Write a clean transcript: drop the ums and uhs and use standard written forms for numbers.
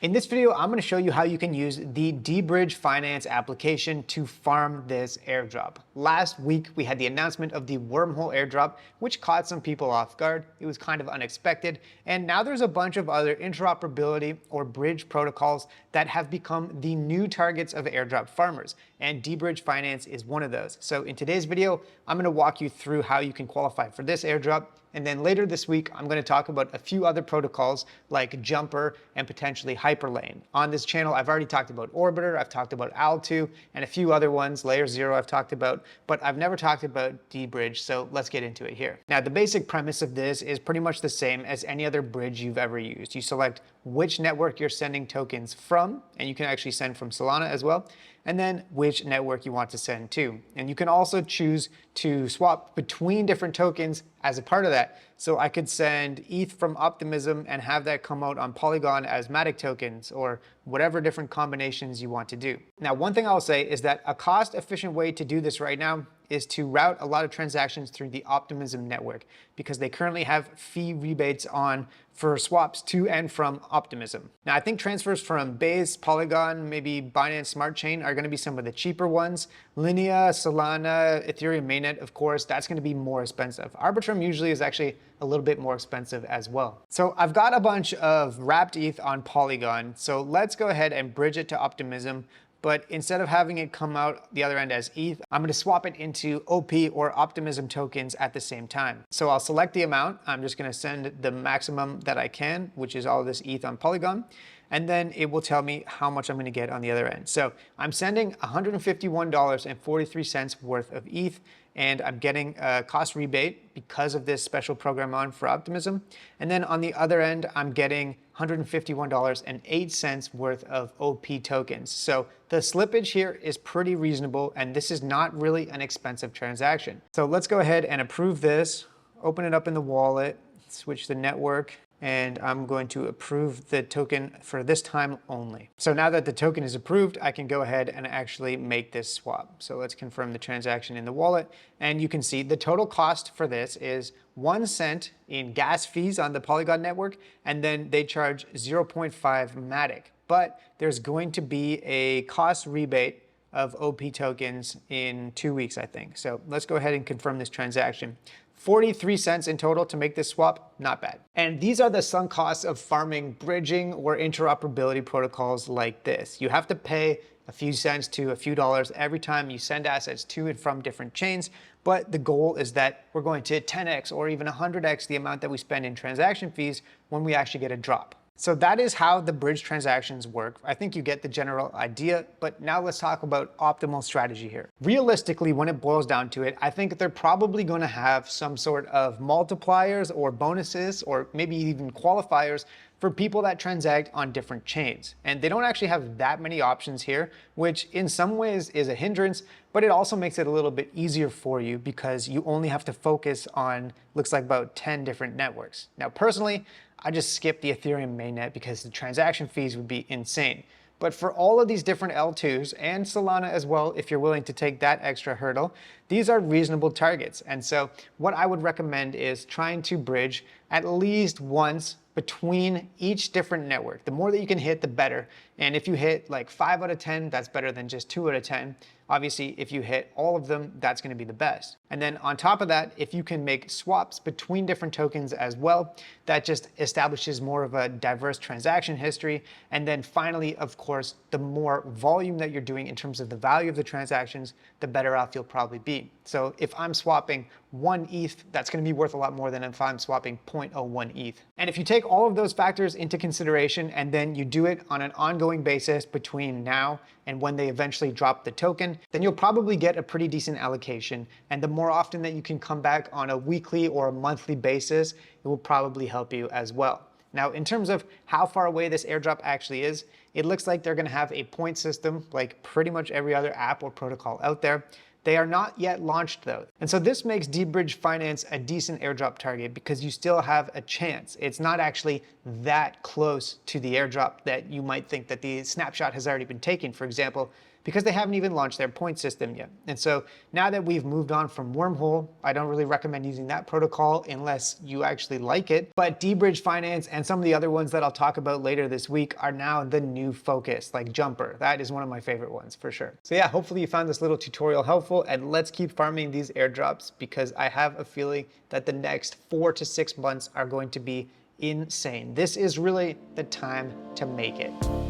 In this video, I'm going to show you how you can use the deBridge finance application to farm this airdrop. Last week, we had the announcement of the Wormhole airdrop, which caught some people off guard. It was kind of unexpected. And now there's a bunch of other interoperability or bridge protocols that have become the new targets of airdrop farmers. And deBridge finance is one of those. So in today's video, I'm going to walk you through how you can qualify for this airdrop. And then later this week, I'm going to talk about a few other protocols like Jumper and potentially Hyperlane. On this channel, I've already talked about Orbiter, I've talked about Al2, and a few other ones, Layer 0 I've talked about, but I've never talked about deBridge, so let's get into it here. Now, the basic premise of this is pretty much the same as any other bridge you've ever used. You select which network you're sending tokens from, and you can actually send from Solana as well, and then which network you want to send to. And you can also choose to swap between different tokens as a part of that. So I could send ETH from Optimism and have that come out on Polygon as Matic tokens or whatever different combinations you want to do. Now, one thing I'll say is that a cost-efficient way to do this right now is to route a lot of transactions through the Optimism network because they currently have fee rebates on for swaps to and from Optimism. Now, I think transfers from Base, Polygon, maybe Binance Smart Chain are going to be some of the cheaper ones. Linea, Solana, Ethereum mainnet, of course, that's going to be more expensive. Arbitrum usually is actually a little bit more expensive as well. So I've got a bunch of wrapped ETH on Polygon. So let's go ahead and bridge it to Optimism. But instead of having it come out the other end as ETH, I'm going to swap it into OP or Optimism tokens at the same time. So I'll select the amount. I'm just going to send the maximum that I can, which is all of this ETH on Polygon. And then it will tell me how much I'm going to get on the other end. So I'm sending $151.43 worth of ETH, and I'm getting a cost rebate because of this special program on for Optimism. And then on the other end, I'm getting $151.08 worth of OP tokens. So the slippage here is pretty reasonable, and this is not really an expensive transaction. So let's go ahead and approve this, open it up in the wallet, switch the network, and I'm going to approve the token for this time only. So now that the token is approved, I can go ahead and actually make this swap. So let's confirm the transaction in the wallet. And you can see the total cost for this is 1 cent in gas fees on the Polygon network, and then they charge 0.5 Matic. But there's going to be a cost rebate of OP tokens in 2 weeks, I think. So let's go ahead and confirm this transaction. 43 cents in total to make this swap, not bad. And these are the sunk costs of farming bridging or interoperability protocols like this. You have to pay a few cents to a few dollars every time you send assets to and from different chains, but the goal is that we're going to 10x or even 100x the amount that we spend in transaction fees when we actually get a drop. So that is how the bridge transactions work. I think you get the general idea, but now let's talk about optimal strategy here. Realistically, when it boils down to it, I think they're probably going to have some sort of multipliers or bonuses or maybe even qualifiers for people that transact on different chains. And they don't actually have that many options here, which in some ways is a hindrance, but it also makes it a little bit easier for you because you only have to focus on, looks like about 10 different networks. Now, personally, I just skip the Ethereum mainnet because the transaction fees would be insane. But for all of these different L2s and Solana as well, if you're willing to take that extra hurdle, these are reasonable targets. And so what I would recommend is trying to bridge at least once between each different network. The more that you can hit, the better. And if you hit like 5 out of 10, that's better than just 2 out of 10. Obviously, if you hit all of them, that's going to be the best. And then on top of that, if you can make swaps between different tokens as well, that just establishes more of a diverse transaction history. And then finally, of course, the more volume that you're doing in terms of the value of the transactions, the better off you'll probably be. So if I'm swapping 1 ETH, that's going to be worth a lot more than if I'm swapping 0.01 ETH. And if you take all of those factors into consideration and then you do it on an ongoing basis between now and when they eventually drop the token, then you'll probably get a pretty decent allocation. And the more often that you can come back on a weekly or a monthly basis, it will probably help you as well. Now, in terms of how far away this airdrop actually is, it looks like they're going to have a point system like pretty much every other app or protocol out there. They are not yet launched though. And so this makes deBridge Finance a decent airdrop target because you still have a chance. It's not actually that close to the airdrop that you might think that the snapshot has already been taken. For example, because they haven't even launched their point system yet. And so now that we've moved on from Wormhole, I don't really recommend using that protocol unless you actually like it. But deBridge Finance and some of the other ones that I'll talk about later this week are now the new focus, like Jumper. That is one of my favorite ones for sure. So yeah, hopefully you found this little tutorial helpful, and let's keep farming these airdrops because I have a feeling that the next 4 to 6 months are going to be insane. This is really the time to make it.